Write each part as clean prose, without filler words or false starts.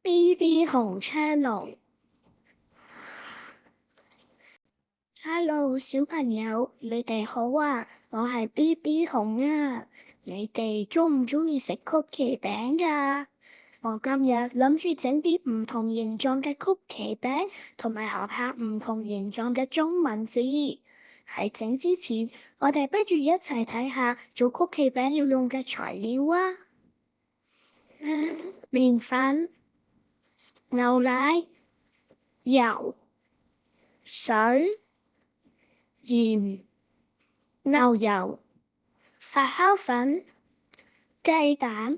BB 熊 Channel。Hello，小朋友，你哋好啊！我係 BB 熊啊。你哋中唔中意食曲奇餅㗎？我今日諗住整啲唔同形狀嘅曲奇餅，同埋學下唔同形狀嘅中文字。喺整之前，我哋不如一齊睇下做曲奇餅要用嘅材料啊！麵粉、牛奶、油、水、鹽、牛油、發酵粉、雞蛋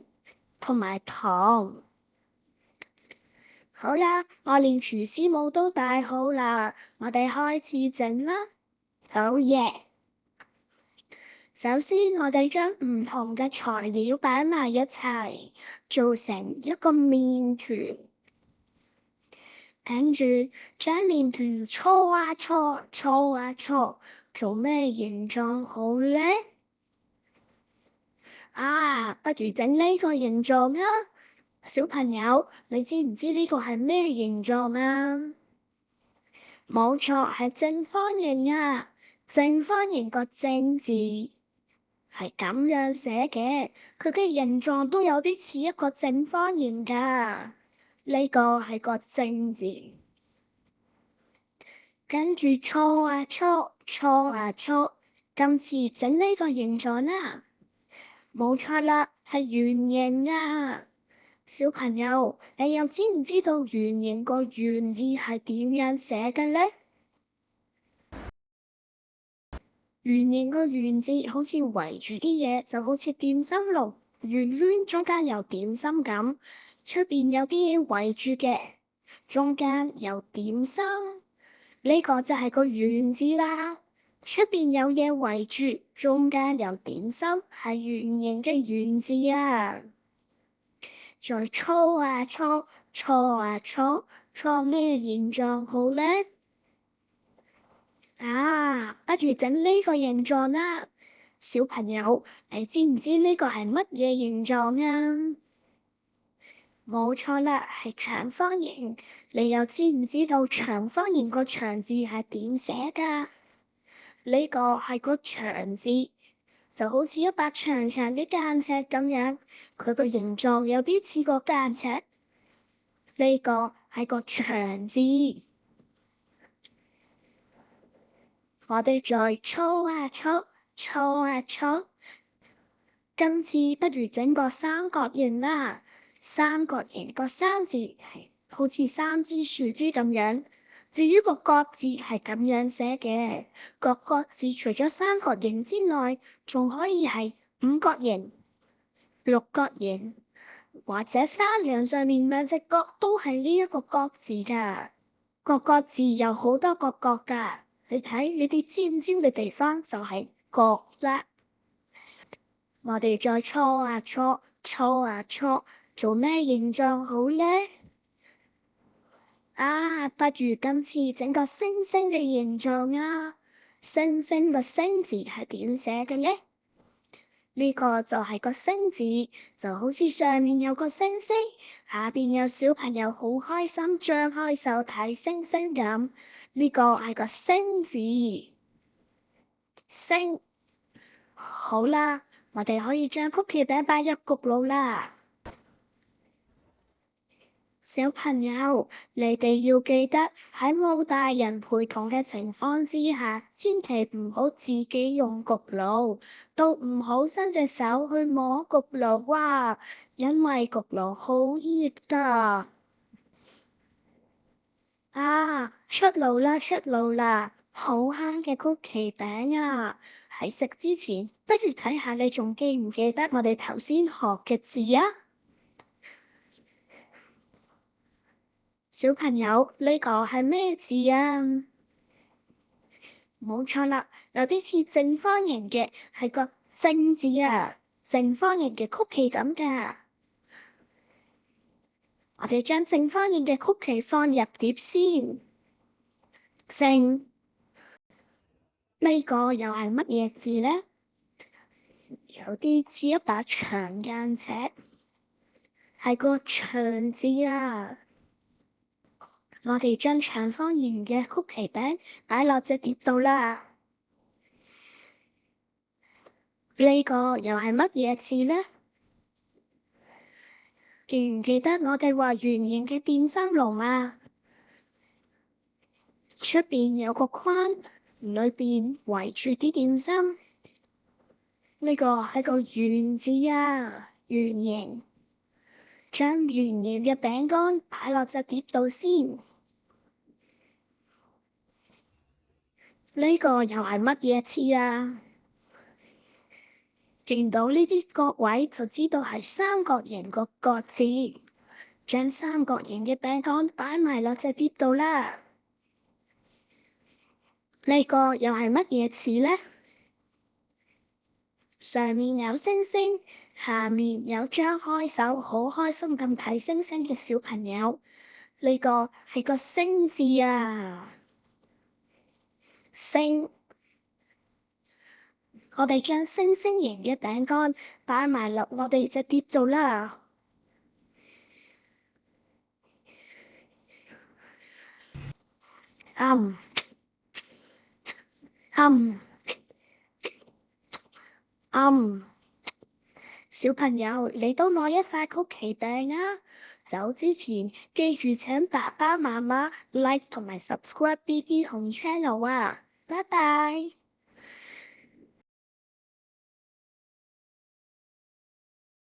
同埋糖。好啦，我連廚師帽都戴好啦，我哋開始整啦。好嘢！首先，我哋將唔同嘅材料擺埋一齊，做成一個麵團。跟住將麵團搓啊搓，搓啊搓，做咩形狀好呢？不如整呢個形狀啦。小朋友，你知唔知呢個係咩形狀啊？冇錯，係正方形啊！正方形個正字係咁樣寫嘅，佢嘅形狀都有啲似一個正方形㗎。呢個係個正字。跟住搓啊搓，搓啊搓，今次整呢個形狀啦。冇錯啦，係圓形啊！小朋友，你又知唔知道圓形個圓字係點樣寫嘅呢？圓形個圓字好似圍住啲嘢，就好似點心爐，圓圈中間有點心咁，出邊有啲嘢圍住嘅，中間有點心，呢個就係個圓字啦。出邊有嘢圍住，中間有點心，係圓形嘅圓字啊！再搓啊搓，搓啊搓，搓咩形狀好呢？不如整呢個形狀啦。小朋友，你知唔知呢個係乜嘢形狀啊？冇錯啦，係長方形。你又知唔知道長方形個長字係點寫㗎？呢個係個長字，就好似一把長長嘅間尺咁樣，佢個形狀有啲似個間尺。呢個係個長字。我哋再搓啊搓，搓啊搓。今次不如整個三角形啦。三角形個三字係好似三支樹枝咁樣。至於個角字係咁樣寫嘅。個角字除咗三角形之外，仲可以係五角形、六角形，或者山羊上面兩隻角都係呢一個角字㗎。個角字有好多個角㗎。你睇呢啲尖尖嘅地方就係角啦。我哋再搓啊搓，搓啊搓，做咩形狀好呢？不如今次整個星星嘅形狀啊！星星個星字係點寫嘅呢？呢個就係個星字，就好似上面有個星星，下邊有小朋友好開心張開手睇星星咁。呢個係個星字。星。好啦，我哋可以將曲奇餅擺入焗爐啦。小朋友，你哋要記得喺冇大人陪同嘅情況之下，千祈唔好自己用焗爐，都唔好伸隻手去摸焗爐啊，因為焗爐好熱㗎。出爐啦，出爐啦！好香嘅曲奇餅啊！喺食之前，不如睇下你仲記唔記得我哋頭先學嘅字啊？小朋友，呢個係咩字啊？冇錯啦，有啲似正方形嘅，係個正字啊，正方形嘅曲奇咁㗎。我哋將正方形嘅曲奇放入碟先。正，呢個又係乜嘢字呢？有啲似一把長間尺。係個長字啊！我哋將長方形嘅曲奇餅擺落隻碟度啦。呢個又係乜嘢字呢？記唔記得我哋話圓形嘅點心籠啊？出邊有個框，裏邊圍住啲點心。呢個係個圓字啊，圓形。將圓形嘅餅乾擺落隻碟度先。呢個又係乜嘢字啊？見到呢啲角位就知道係三角形個角字。將三角形嘅餅乾擺埋落隻碟度啦。呢個又係乜嘢字呢？上面有星星，下面有張開手好開心咁睇星星嘅小朋友。呢個係個星字啊！星，我哋將星星形嘅餅乾擺埋落我哋隻碟度啦。小朋友，你都攞一塊曲奇餅啊！走之前記住請爸爸媽媽 like 同埋 subscribe BB 熊 channel 啊！拜拜。